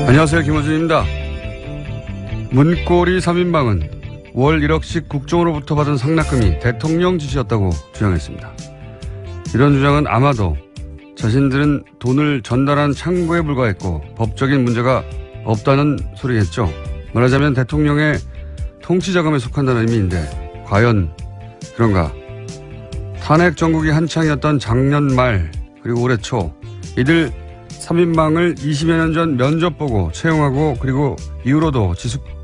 안녕하세요. 김호준입니다. 문고리 3인방은 월 1억씩 국정으로부터 받은 상납금이 대통령 지시였다고 주장했습니다. 이런 주장은 아마도 자신들은 돈을 전달한 창구에 불과했고 법적인 문제가 없다는 소리겠죠. 말하자면 대통령의 통치자금에 속한다는 의미인데 과연 그런가? 탄핵 정국이 한창이었던 작년 말 그리고 올해 초 이들 3인방을 20여 년 전 면접 보고 채용하고 그리고 이후로도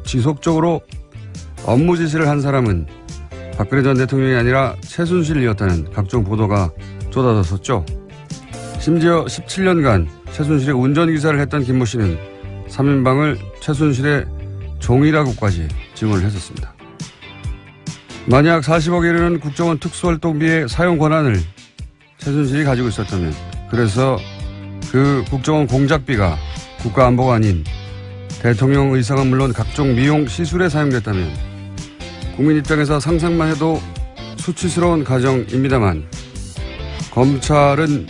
지속적으로 업무 지시를 한 사람은 박근혜 전 대통령이 아니라 최순실이었다는 각종 보도가 쏟아졌었죠. 심지어 17년간 최순실의 운전기사를 했던 김모 씨는 3인방을 최순실의 종이라고까지 증언을 했었습니다. 만약 40억에 이르는 국정원 특수활동비의 사용 권한을 최순실이 가지고 있었다면 그래서 그 국정원 공작비가 국가안보가 아닌 대통령 의상은 물론 각종 미용 시술에 사용됐다면 국민 입장에서 상상만 해도 수치스러운 가정입니다만 검찰은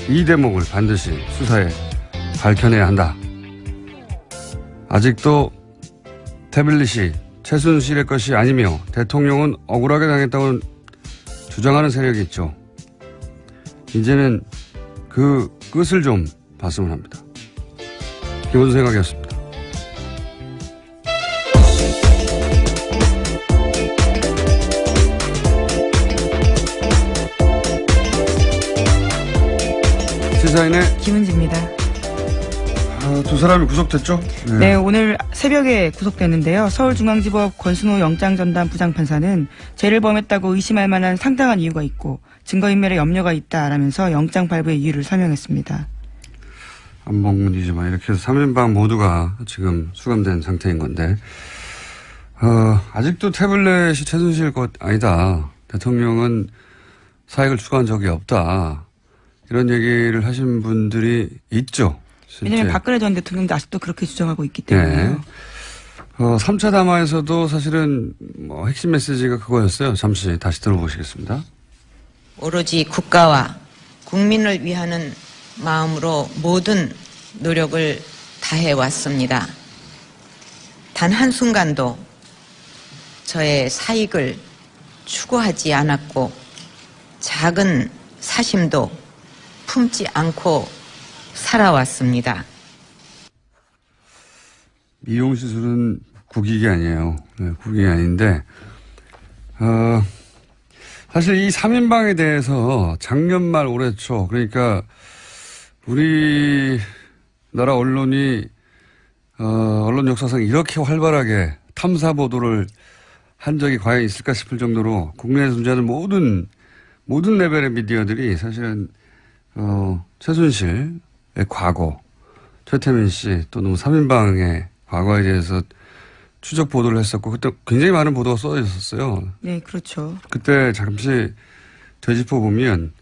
이 대목을 반드시 수사에 밝혀내야 한다. 아직도 태블릿이 최순실의 것이 아니며 대통령은 억울하게 당했다고 주장하는 세력이 있죠. 이제는 그 끝을 좀 봤으면 합니다. 김호준 생각이었습니다. 시사인의 김은지입니다. 두 사람이 구속됐죠? 네, 오늘 새벽에 구속됐는데요. 서울중앙지법 권순호 영장전담 부장판사는 죄를 범했다고 의심할 만한 상당한 이유가 있고 증거인멸에 염려가 있다라면서 영장 발부의 이유를 설명했습니다. 안봉근이지만 이렇게 해서 3인방 모두가 지금 수감된 상태인 건데 아직도 태블릿이 최순실 것 아니다. 대통령은 사익을 추구한 적이 없다. 이런 얘기를 하신 분들이 있죠. 왜냐하면 박근혜 전 대통령도 아직도 그렇게 주장하고 있기 때문에요. 네. 3차 담화에서도 사실은 핵심 메시지가 그거였어요. 잠시 다시 들어보시겠습니다. 오로지 국가와 국민을 위하는 마음으로 모든 노력을 다해왔습니다. 단 한순간도 저의 사익을 추구하지 않았고 작은 사심도 품지 않고 살아왔습니다. 미용시술은 국익이 아니에요. 네, 국익이 아닌데 사실 이 3인방에 대해서 작년 말 올해 초 그러니까 우리나라 언론이 언론 역사상 이렇게 활발하게 탐사 보도를 한 적이 과연 있을까 싶을 정도로 국내에 존재하는 모든 레벨의 미디어들이 사실은 최순실의 과거, 최태민 씨 또는 3인방의 과거에 대해서 추적 보도를 했었고 그때 굉장히 많은 보도가 쏟아져 있었어요. 네, 그렇죠. 그때 잠시 되짚어보면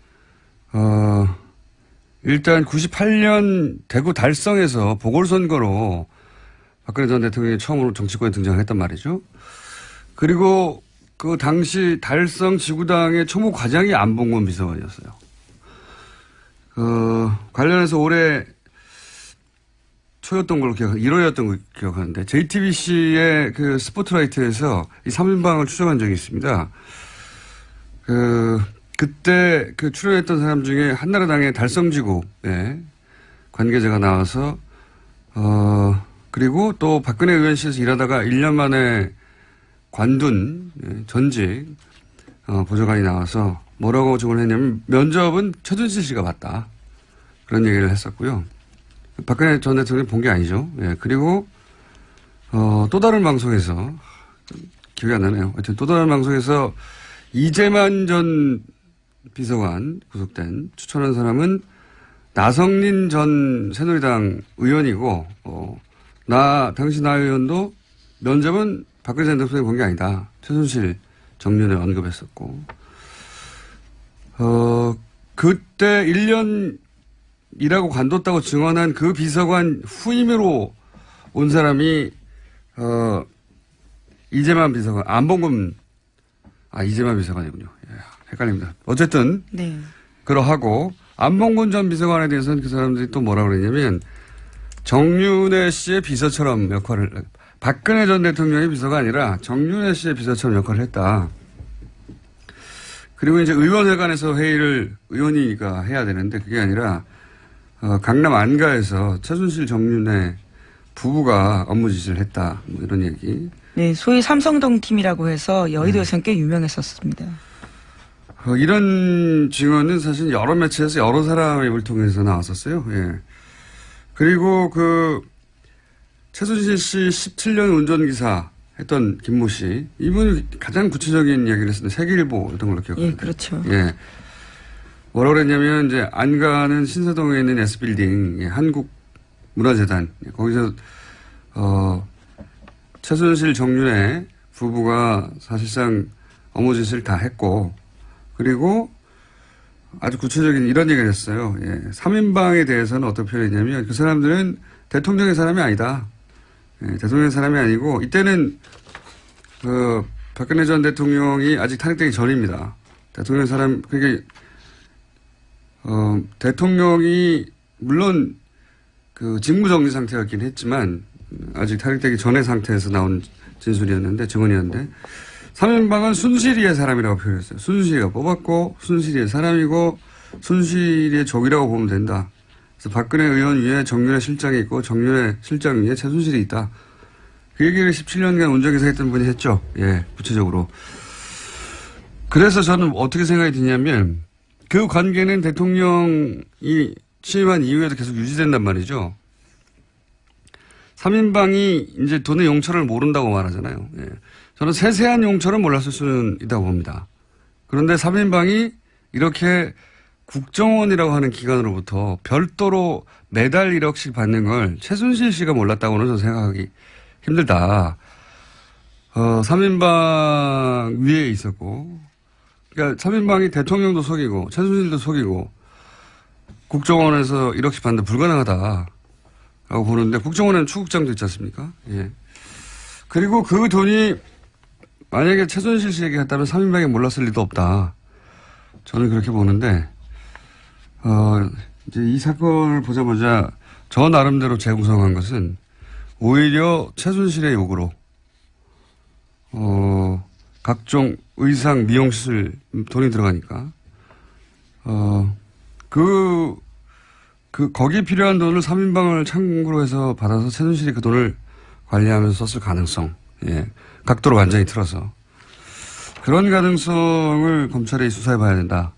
일단 98년 대구 달성에서 보궐선거로 박근혜 전 대통령이 처음으로 정치권에 등장했단 말이죠. 그리고 그 당시 달성 지구당의 총무 과장이 안봉근 비서관이었어요. 관련해서 올해 초였던 걸로 1월이었던 걸로 기억하는데 JTBC의 그 스포트라이트에서 이 3인방을 추정한 적이 있습니다. 그때 그 출연했던 사람 중에 한나라당의 달성지구의 관계자가 나와서 그리고 또 박근혜 의원실에서 일하다가 1년 만에 관둔 전직 보좌관이 나와서 뭐라고 증언을 했냐면 면접은 최순실 씨가 봤다. 그런 얘기를 했었고요. 박근혜 전 대통령이 본 게 아니죠. 예, 그리고 또 다른 방송에서 기억이 안 나네요. 하여튼 또 다른 방송에서 이재만 전 비서관 구속된 추천한 사람은 나성린 전 새누리당 의원이고 당시 나 의원도 면접은 박근혜 전 대통령이 본 게 아니다. 최순실 정면에 언급했었고 그때 1년 일하고 관뒀다고 증언한 그 비서관 후임으로 온 사람이 이재만 비서관, 안봉근 이재만 비서관이군요. 예, 헷갈립니다. 어쨌든 그러하고 안봉근 전 비서관에 대해서는 그 사람들이 또 뭐라고 그랬냐면 정윤회 씨의 비서처럼 역할을, 박근혜 전 대통령의 비서가 아니라 정윤회 씨의 비서처럼 역할을 했다. 그리고 이제 의원회관에서 회의를 의원이니까 해야 되는데 그게 아니라 강남 안가에서 최순실 정윤회 부부가 업무 지시를 했다. 뭐 이런 얘기. 네, 소위 삼성동 팀이라고 해서 여의도에서는 꽤 유명했었습니다. 이런 증언은 사실 여러 매체에서 여러 사람의 입을 통해서 나왔었어요. 예. 그리고 최순실 씨 17년 운전기사 했던 김모 씨, 이분이 가장 구체적인 이야기를 했었는데 세계일보 이런 걸로 기억합니다. 예, 그렇죠. 예. 뭐라고 그랬냐면 이제 안가는 신사동에 있는 S빌딩, 예, 한국문화재단, 예, 거기서 최순실 정윤회 부부가 사실상 업무 지시를 다 했고, 그리고 아주 구체적인 이런 얘기를 했어요. 예. 3인방에 대해서는 어떻게 표현했냐면 그 사람들은 대통령의 사람이 아니다. 예, 대통령의 사람이 아니고 이때는 박근혜 전 대통령이 아직 탄핵되기 전입니다. 대통령의 사람, 그게 대통령이 물론 직무정지 상태였긴 했지만 아직 탄핵되기 전의 상태에서 나온 진술이었는데, 증언이었는데 3인방은 순실이의 사람이라고 표현했어요. 순실이가 뽑았고 순실이의 사람이고 순실이의 적이라고 보면 된다. 그래서 박근혜 의원 위에 정윤회 실장이 있고 정윤회 실장 위에 최순실이 있다. 그 얘기를 17년간 운전기사 했던 분이 했죠. 예, 구체적으로. 그래서 저는 어떻게 생각이 드냐면 그 관계는 대통령이 취임한 이후에도 계속 유지된단 말이죠. 3인방이 이제 돈의 용처를 모른다고 말하잖아요. 예. 저는 세세한 용처를 몰랐을 수는 있다고 봅니다. 그런데 3인방이 이렇게 국정원이라고 하는 기관으로부터 별도로 매달 1억씩 받는 걸 최순실 씨가 몰랐다고는 저는 생각하기 힘들다. 3인방 위에 있었고, 그러니까 3인방이 대통령도 속이고 최순실도 속이고 국정원에서 1억씩 받는데 불가능하다라고 보는데, 국정원에는 추국장도 있지 않습니까? 예. 그리고 그 돈이 만약에 최순실 씨에게 갔다면 3인방이 몰랐을 리도 없다. 저는 그렇게 보는데, 이제 이 사건을 보자마자 저 나름대로 재구성한 것은 오히려 최순실의 요구로, 각종 의상, 미용실 돈이 들어가니까, 거기에 필요한 돈을 3인방을 창구로 해서 받아서 최순실이 그 돈을 관리하면서 썼을 가능성, 예. 각도로 완전히 틀어서. 그런 가능성을 검찰이 수사해 봐야 된다.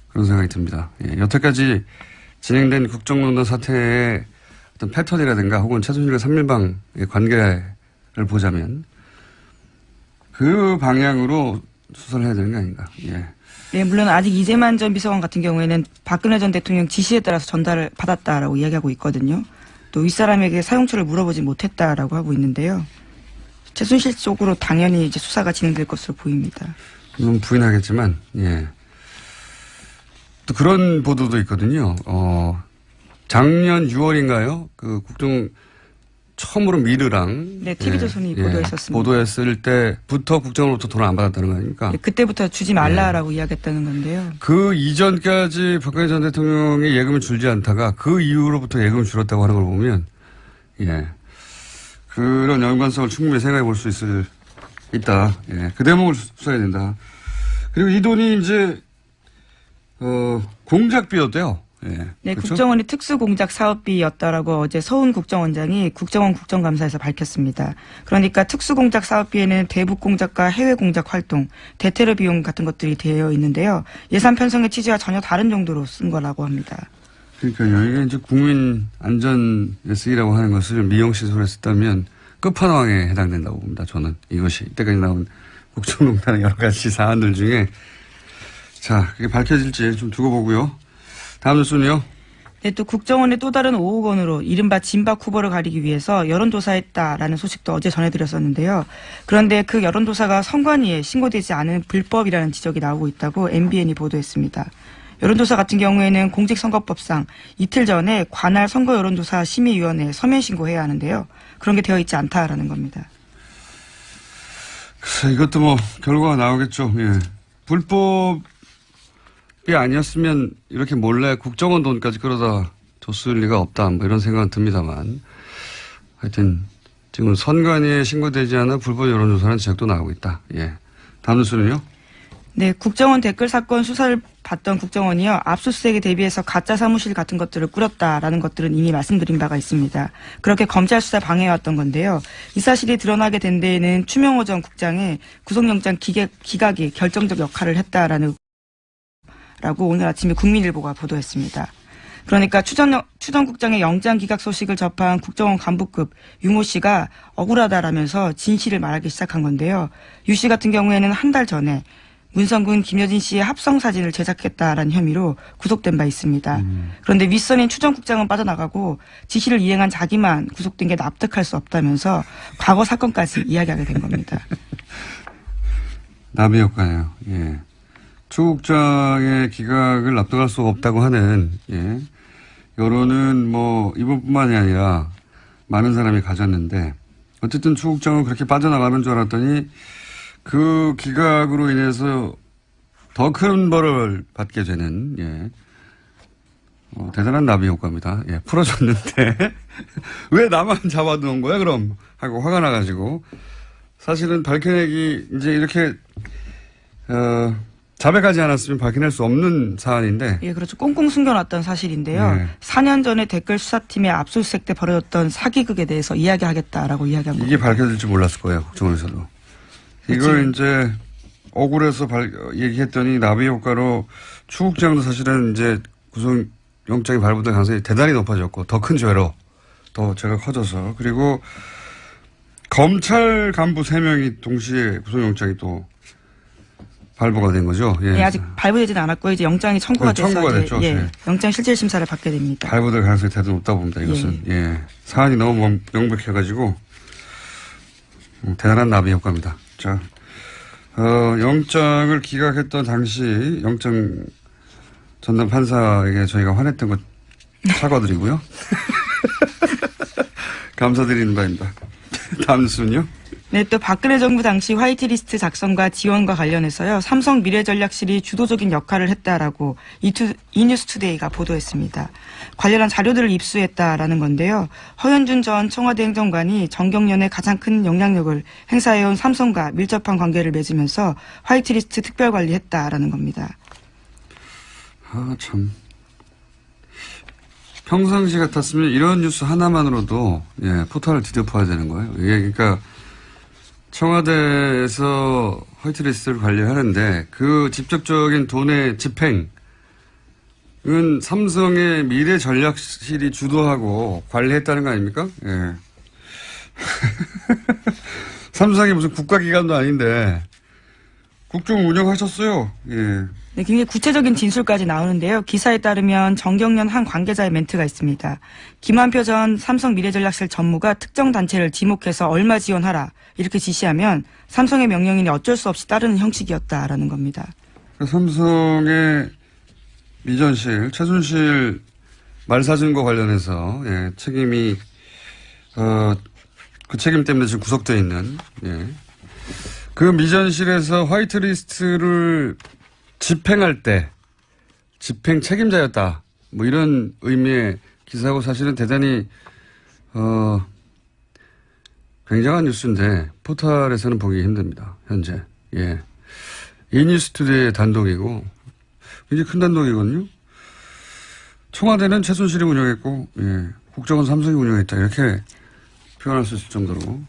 그런 생각이 듭니다. 예. 여태까지 진행된 국정농단 사태의 어떤 패턴이라든가 혹은 최순실과 3인방의 관계를 보자면 그 방향으로 수사를 해야 되는 게 아닌가. 예. 네, 물론 아직 이재만 전 비서관 같은 경우에는 박근혜 전 대통령 지시에 따라서 전달을 받았다라고 이야기하고 있거든요. 또 윗사람에게 사용처를 물어보지 못했다라고 하고 있는데요. 최순실 쪽으로 당연히 이제 수사가 진행될 것으로 보입니다. 물론 부인하겠지만, 예. 또 그런 보도도 있거든요. 작년 6월인가요? 처음으로 미르랑. 네, TV조선이 보도했었습니다. 보도했을 때부터 국정으로부터 돈을 안 받았다는 거 아닙니까? 네, 그때부터 주지 말라라고 이야기했다는 건데요. 그 이전까지 박근혜 전 대통령이 예금을 줄지 않다가 그 이후로부터 예금을 줄었다고 하는 걸 보면, 예. 그런 연관성을 충분히 생각해 볼 수 있다. 예. 그 대목을 수사해야 된다. 그리고 이 돈이 이제, 공작비였대요. 예. 네, 그렇죠? 국정원이 특수공작 사업비였다라고 어제 서훈 국정원장이 국정원 국정감사에서 밝혔습니다. 그러니까 특수공작 사업비에는 대북 공작과 해외 공작 활동, 대테러 비용 같은 것들이 되어 있는데요. 예산 편성의 취지와 전혀 다른 정도로 쓴 거라고 합니다. 그러니까요. 이게 이제 국민 안전에 쓰이라고 하는 것을 미용시설에 썼다면 끝판왕에 해당된다고 봅니다. 저는 이것이 이때까지 나온 국정농단의 여러 가지 사안들 중에, 자, 그게 밝혀질지 좀 두고 보고요. 다음 뉴스는요. 네, 또 국정원의 또 다른 5억 원으로 이른바 진박 후보를 가리기 위해서 여론조사했다라는 소식도 어제 전해드렸었는데요. 그런데 그 여론조사가 선관위에 신고되지 않은 불법이라는 지적이 나오고 있다고 MBN이 보도했습니다. 여론조사 같은 경우에는 공직선거법상 이틀 전에 관할 선거여론조사 심의위원회에 서면 신고해야 하는데요. 그런 게 되어 있지 않다라는 겁니다. 글쎄, 이것도 뭐 결과가 나오겠죠. 예. 불법이 아니었으면 이렇게 몰래 국정원 돈까지 끌어다 줬을 리가 없다. 뭐 이런 생각은 듭니다만. 하여튼 지금 선관위에 신고되지 않아 불법 여론조사는 지적도 나오고 있다. 예. 다음 뉴스는요? 네, 국정원 댓글 사건 수사를 받던 국정원이요. 압수수색에 대비해서 가짜 사무실 같은 것들을 꾸렸다라는 것들은 이미 말씀드린 바가 있습니다. 그렇게 검찰 수사 방해해왔던 건데요. 이 사실이 드러나게 된 데에는 추명호 전 국장의 구속영장 기각이 결정적 역할을 했다라고 오늘 아침에 국민일보가 보도했습니다. 그러니까 추 전 국장의 영장 기각 소식을 접한 국정원 간부급 유모 씨가 억울하다라면서 진실을 말하기 시작한 건데요. 유 씨 같은 경우에는 한 달 전에 문성군 김여진 씨의 합성 사진을 제작했다라는 혐의로 구속된 바 있습니다. 그런데 윗선인 추 전 국장은 빠져나가고 지시를 이행한 자기만 구속된 게 납득할 수 없다면서 과거 사건까지 이야기하게 된 겁니다. 나비 효과네요. 예. 추 국장의 기각을 납득할 수 없다고 하는 예. 여론은 뭐 이번뿐만이 아니라 많은 사람이 가졌는데 어쨌든 추 국장은 그렇게 빠져나가는 줄 알았더니 그 기각으로 인해서 더 큰 벌을 받게 되는 예. 대단한 나비 효과입니다. 예. 풀어줬는데 왜 나만 잡아놓은 거야 그럼 하고 화가 나가지고 사실은 밝혀내기 이제 이렇게 자백하지 않았으면 밝혀낼 수 없는 사안인데. 예, 그렇죠. 꽁꽁 숨겨놨던 사실인데요. 네. 4년 전에 댓글 수사팀의 압수수색 때 벌어졌던 사기극에 대해서 이야기하겠다라고 이야기한 겁니다. 이게 밝혀질지 몰랐을 거예요. 국정원에서도. 이걸 이제 억울해서 얘기했더니 나비 효과로 추 국장도 사실은 이제 구속영장이 발부될 가능성이 대단히 높아졌고 더 큰 죄로 더 죄가 커져서 그리고 검찰 간부 3명이 동시에 구속영장이 또 발부가 된 거죠. 예. 예, 아직 발부되지는 않았고요. 이제 영장이 청구가 돼서 청구가 됐죠. 예, 네. 영장 실질 심사를 받게 됩니다. 발부될 가능성이 대단히 높다 봅니다. 이것은 예. 사안이 너무 명백해가지고 대단한 나비 효과입니다. 자, 영장을 기각했던 당시 영장 전담 판사에게 저희가 화냈던 것 사과드리고요. 감사드리는 바입니다. 다음 뉴스는요? 네, 또 박근혜 정부 당시 화이트리스트 작성과 지원과 관련해서요. 삼성 미래전략실이 주도적인 역할을 했다라고 이뉴스투데이가 보도했습니다. 관련한 자료들을 입수했다라는 건데요. 허현준 전 청와대 행정관이 정경련의 가장 큰 영향력을 행사해온 삼성과 밀접한 관계를 맺으면서 화이트리스트 특별관리했다라는 겁니다. 아, 참. 평상시 같았으면 이런 뉴스 하나만으로도 예, 포탈을 뒤덮어야 되는 거예요. 이게 그러니까 청와대에서 화이트리스트를 관리하는데 그 직접적인 돈의 집행은 삼성의 미래전략실이 주도하고 관리했다는 거 아닙니까? 예. 삼성이 무슨 국가기관도 아닌데 국정 운영하셨어요. 예. 네, 굉장히 구체적인 진술까지 나오는데요. 기사에 따르면 정경련 한 관계자의 멘트가 있습니다. 김한표 전 삼성 미래전략실 전무가 특정 단체를 지목해서 얼마 지원하라 이렇게 지시하면 삼성의 명령인이 어쩔 수 없이 따르는 형식이었다라는 겁니다. 삼성의 미전실, 최순실 말사진과 관련해서 예, 책임이 그 책임 때문에 지금 구속되어 있는 예. 그 미전실에서 화이트리스트를 집행할 때 집행 책임자였다. 뭐 이런 의미의 기사고 사실은 대단히 굉장한 뉴스인데 포털에서는 보기 힘듭니다. 현재. 예. 이뉴스투데이의 단독이고 굉장히 큰 단독이거든요. 청와대는 최순실이 운영했고 예. 국정원 삼성이 운영했다. 이렇게 표현할 수 있을 정도로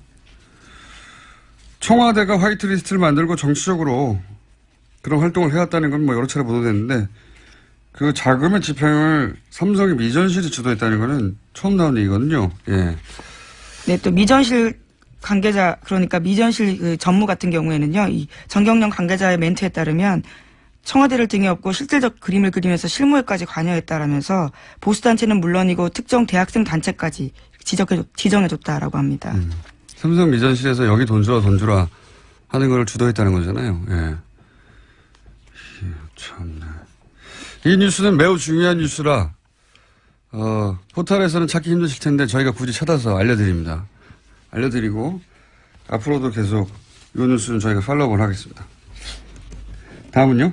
청와대가 화이트리스트를 만들고 정치적으로 그런 활동을 해왔다는 건 뭐 여러 차례 보도됐는데 그 자금의 집행을 삼성의 미전실이 주도했다는 거는 처음 나온 얘기거든요. 예. 네, 또 미전실 관계자 그러니까 미전실 그 전무 같은 경우에는요. 이 정경련 관계자의 멘트에 따르면 청와대를 등에 업고 실질적 그림을 그리면서 실무에까지 관여했다라면서 보수단체는 물론이고 특정 대학생 단체까지 지정해줬다라고 합니다. 삼성 미전실에서 여기 돈 주라 하는 걸 주도했다는 거잖아요. 예. 참네. 이 뉴스는 매우 중요한 뉴스라 포털에서는 찾기 힘드실 텐데 저희가 굳이 찾아서 알려드립니다. 알려드리고 앞으로도 계속 이 뉴스는 저희가 팔로우를 하겠습니다. 다음은요?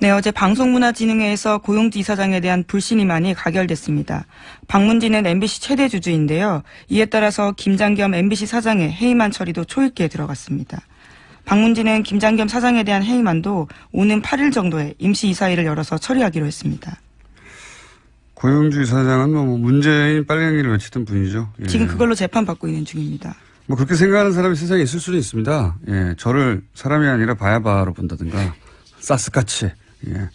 네, 어제 방송문화진흥회에서 고용주 이사장에 대한 불신임안이 가결됐습니다. 박문진은 MBC 최대 주주인데요. 이에 따라서 김장겸 MBC 사장의 해임안 처리도 초읽기에 들어갔습니다. 박문진은 김장겸 사장에 대한 해임안도 오는 8일 정도에 임시 이사회를 열어서 처리하기로 했습니다. 고용주 이사장은 뭐 문재인 빨갱이를 외치던 분이죠. 예. 지금 그걸로 재판받고 있는 중입니다. 뭐 그렇게 생각하는 사람이 세상에 있을 수는 있습니다. 예, 저를 사람이 아니라 바야바로 본다든가 사스카치, 예,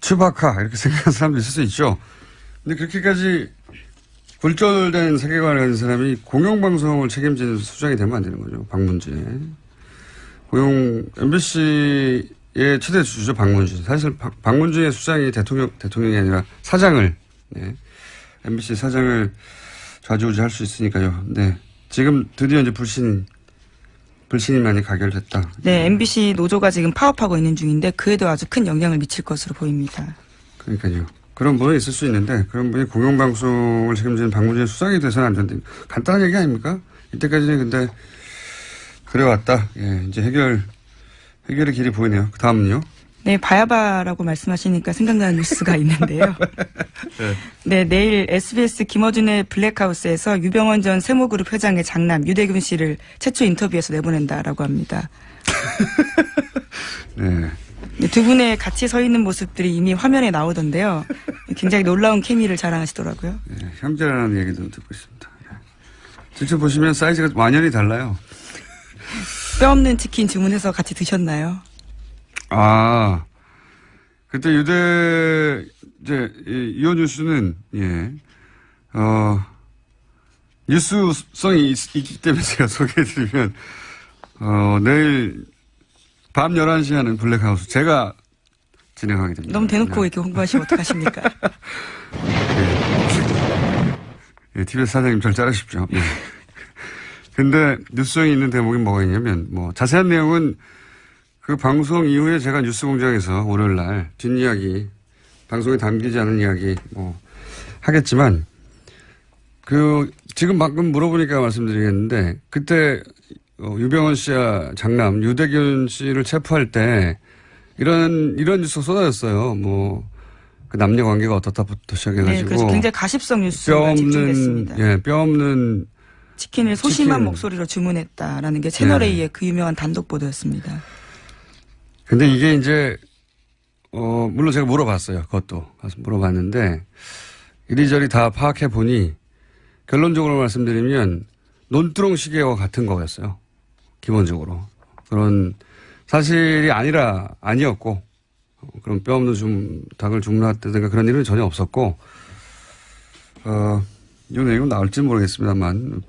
추바카 이렇게 생각하는 사람도 있을 수 있죠. 근데 그렇게까지 굴절된 세계관을 가진 사람이 공영방송을 책임지는 수장이 되면 안 되는 거죠. 박문진. MBC의 최대 주주죠. 박문진. 사실 박문진의 수장이 대통령이 아니라 사장을, 네, MBC 사장을 좌지우지할 수 있으니까요. 네. 지금 드디어 이제 불신임안이 가결됐다. 네, MBC 노조가 지금 파업하고 있는 중인데 그에도 아주 큰 영향을 미칠 것으로 보입니다. 그러니까요. 그런 분이 있을 수 있는데 그런 분이 공영방송을 책임지는 박문진 수장이 돼서는 안 된다. 간단한 얘기 아닙니까? 이때까지는 근데 그래왔다. 예, 이제 해결의 길이 보이네요. 그 다음은요? 네, 바야바라고 말씀하시니까 생각나는 뉴스가 있는데요. 네, 내일 SBS 김어준의 블랙하우스에서 유병원 전 세모그룹 회장의 장남 유대균 씨를 최초 인터뷰에서 내보낸다라고 합니다. 네. 네, 두 분의 같이 서 있는 모습들이 이미 화면에 나오던데요. 굉장히 놀라운 케미를 자랑하시더라고요. 네, 형제라는 얘기도 듣고 있습니다. 직접 보시면 사이즈가 완연히 달라요. 뼈 없는 치킨 주문해서 같이 드셨나요? 아, 그때 이호 뉴스는, 예, 뉴스성이 있기 때문에 제가 소개해드리면, 내일 밤 11시 하는 블랙하우스 제가 진행하게 됩니다. 너무 대놓고 네. 이렇게 홍보하시면 어떡하십니까? 예, TBS 사장님 절 자르십시오. 예. 근데 뉴스성이 있는 대목이 뭐가 있냐면, 뭐, 자세한 내용은 그 방송 이후에 제가 뉴스공장에서 월요일 날 뒷이야기, 방송에 담기지 않은 이야기 뭐 하겠지만 지금 방금 물어보니까 말씀드리겠는데 그때 유병원 씨와 장남 유대균 씨를 체포할 때 이런 뉴스가 쏟아졌어요. 뭐 그 남녀 관계가 어떻다부터 시작해가지고. 네, 그래서 굉장히 가십성 뉴스가 집중됐습니다. 예, 뼈 없는 치킨을 소심한 목소리로 주문했다라는 게 채널A의 그 유명한 단독 보도였습니다. 근데 이게 이제, 물론 제가 물어봤어요. 그것도. 가서 물어봤는데, 이리저리 다 파악해 보니, 결론적으로 말씀드리면, 논두렁 시계와 같은 거였어요. 기본적으로. 그런 사실이 아니었고, 그런 뼈 없는 닭을 주문했다든가 그런 일은 전혀 없었고, 이 내용은 나올지 모르겠습니다만,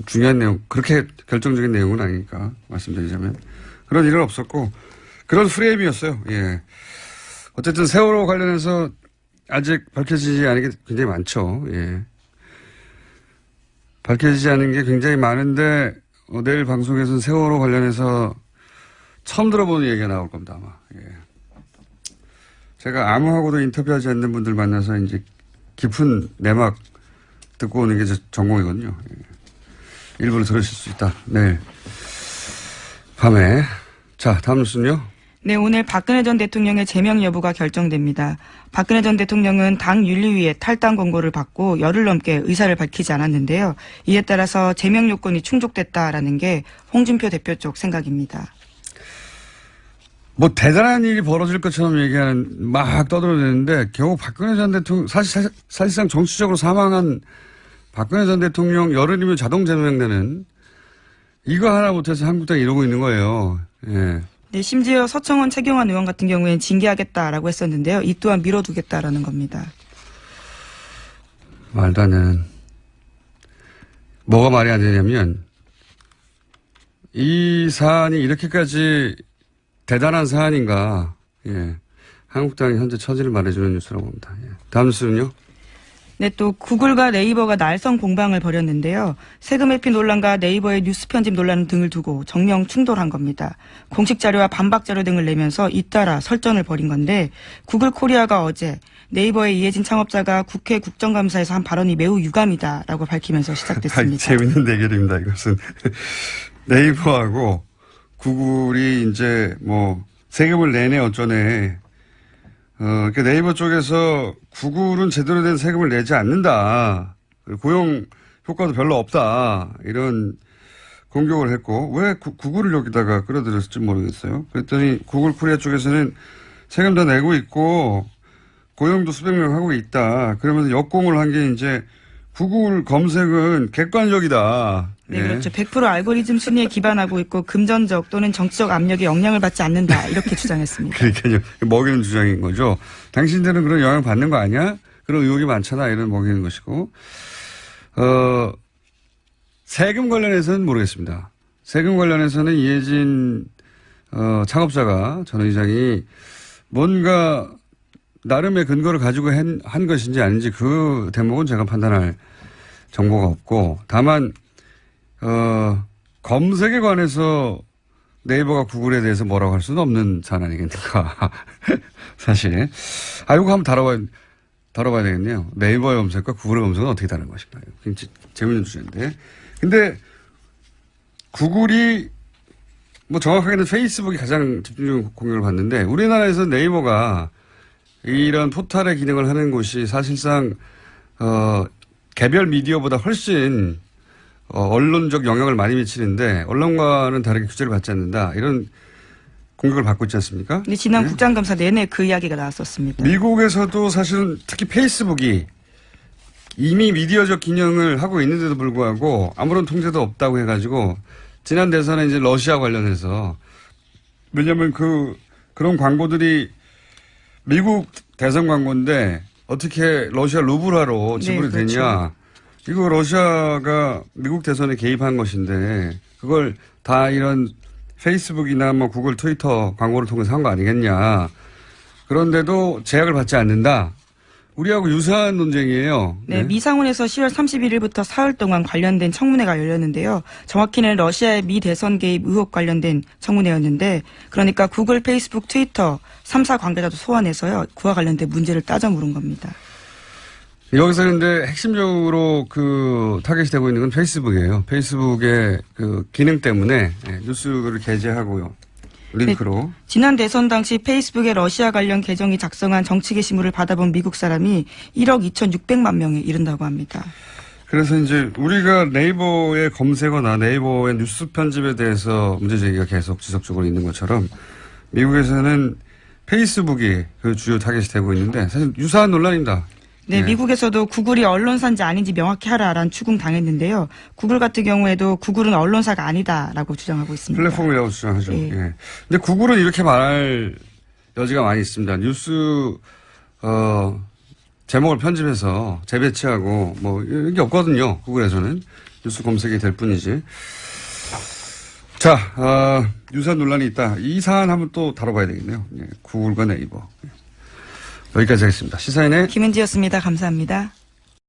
중요한 내용, 그렇게 결정적인 내용은 아니니까 말씀드리자면, 그런 일은 없었고, 그런 프레임이었어요. 예. 어쨌든 세월호 관련해서 아직 밝혀지지 않은 게 굉장히 많죠. 예. 밝혀지지 않은 게 굉장히 많은데 내일 방송에서는 세월호 관련해서 처음 들어보는 얘기가 나올 겁니다. 아마. 예. 제가 아무하고도 인터뷰하지 않는 분들 만나서 이제 깊은 내막 듣고 오는 게 제 전공이거든요. 예. 일부러 들으실 수 있다. 내일 밤에. 자, 다음 뉴스는요. 네, 오늘 박근혜 전 대통령의 제명 여부가 결정됩니다. 박근혜 전 대통령은 당 윤리위에 탈당 권고를 받고 열흘 넘게 의사를 밝히지 않았는데요. 이에 따라서 제명 요건이 충족됐다라는 게 홍준표 대표 쪽 생각입니다. 뭐 대단한 일이 벌어질 것처럼 막 떠들어대는데 결국 박근혜 전 대통령 사실상 정치적으로 사망한 박근혜 전 대통령 열흘이면 자동 제명되는 이거 하나 못해서 한국당이 이러고 있는 거예요. 예. 네, 심지어 서청원 최경환 의원 같은 경우에는 징계하겠다라고 했었는데요. 이 또한 미뤄두겠다라는 겁니다. 말도 안 되는. 뭐가 말이 안 되냐면 이 사안이 이렇게까지 대단한 사안인가. 예. 한국당이 현재 처지를 말해주는 뉴스라고 봅니다. 예. 다음 뉴스는요. 네, 또 구글과 네이버가 날선 공방을 벌였는데요. 세금 회피 논란과 네이버의 뉴스 편집 논란 등을 두고 정면 충돌한 겁니다. 공식 자료와 반박 자료 등을 내면서 잇따라 설전을 벌인 건데 구글 코리아가 어제 네이버의 이해진 창업자가 국회 국정감사에서 한 발언이 매우 유감이다라고 밝히면서 시작됐습니다. 재밌는 대결입니다. 이것은 네이버하고 구글이 이제 뭐 세금을 내네 어쩌네 그러니까 네이버 쪽에서 구글은 제대로 된 세금을 내지 않는다. 고용 효과도 별로 없다. 이런 공격을 했고, 왜 구글을 여기다가 끌어들였을지 모르겠어요. 그랬더니 구글 코리아 쪽에서는 세금 다 내고 있고, 고용도 수백 명 하고 있다. 그러면서 역공을 한 게 이제 구글 검색은 객관적이다. 네, 예. 그렇죠. 100% 알고리즘 순위에 기반하고 있고 금전적 또는 정치적 압력에 영향을 받지 않는다. 이렇게 주장했습니다. 그러니까요. 먹이는 주장인 거죠. 당신들은 그런 영향 받는 거 아니야? 그런 의혹이 많잖아. 이런 먹이는 것이고. 세금 관련해서는 모르겠습니다. 세금 관련해서는 이해진 창업자가 전 의장이 뭔가 나름의 근거를 가지고 한 것인지 아닌지 그 대목은 제가 판단할 정보가 없고, 다만 검색에 관해서 네이버가 구글에 대해서 뭐라고 할 수는 없는 사안 아니겠는가. 사실. 이거 한번 다뤄봐야 되겠네요. 네이버 검색과 구글의 검색은 어떻게 다른 것인가요? 굉장히 재밌는 주제인데. 근데 구글이 뭐 정확하게는 페이스북이 가장 집중적인 공격을 받는데, 우리나라에서 네이버가 이런 포털의 기능을 하는 곳이 사실상 개별 미디어보다 훨씬 언론적 영향을 많이 미치는데 언론과는 다르게 규제를 받지 않는다. 이런 공격을 받고 있지 않습니까? 근데 지난 네? 국정감사 내내 그 이야기가 나왔었습니다. 미국에서도 사실은 특히 페이스북이 이미 미디어적 기능을 하고 있는데도 불구하고 아무런 통제도 없다고 해가지고 지난 대선에 이제 러시아 관련해서, 왜냐면 그런 광고들이 미국 대선 광고인데 어떻게 러시아 루블화로 지불이 네, 그렇죠. 되냐. 이거 러시아가 미국 대선에 개입한 것인데 그걸 다 이런 페이스북이나 뭐 구글, 트위터 광고를 통해서 한 거 아니겠냐. 그런데도 제약을 받지 않는다. 우리하고 유사한 논쟁이에요. 네, 미상원에서 10월 31일부터 사흘 동안 관련된 청문회가 열렸는데요. 정확히는 러시아의 미 대선 개입 의혹 관련된 청문회였는데, 그러니까 구글, 페이스북, 트위터 3사 관계자도 소환해서요. 그와 관련된 문제를 따져 물은 겁니다. 여기서 근데 핵심적으로 타겟이 되고 있는 건 페이스북이에요. 페이스북의 기능 때문에 뉴스를 게재하고요. 링크로. 네, 지난 대선 당시 페이스북의 러시아 관련 계정이 작성한 정치 게시물을 받아본 미국 사람이 1억 2,600만 명에 이른다고 합니다. 그래서 이제 우리가 네이버에 검색어나 네이버의 뉴스 편집에 대해서 문제 제기가 계속 지속적으로 있는 것처럼 미국에서는 페이스북이 그 주요 타겟이 되고 있는데 사실 유사한 논란입니다. 네, 미국에서도 구글이 언론사인지 아닌지 명확히 하라라는 추궁당했는데요. 구글 같은 경우에도 구글은 언론사가 아니다라고 주장하고 있습니다. 플랫폼이라고 주장하죠. 예. 예. 근데 구글은 이렇게 말할 여지가 많이 있습니다. 뉴스 제목을 편집해서 재배치하고 뭐 이런 게 없거든요. 구글에서는 뉴스 검색이 될 뿐이지. 자, 유사한 논란이 있다. 이 사안 한번 또 다뤄봐야 되겠네요. 예. 구글과 네이버. 여기까지 하겠습니다. 시사인의 김은지였습니다. 감사합니다.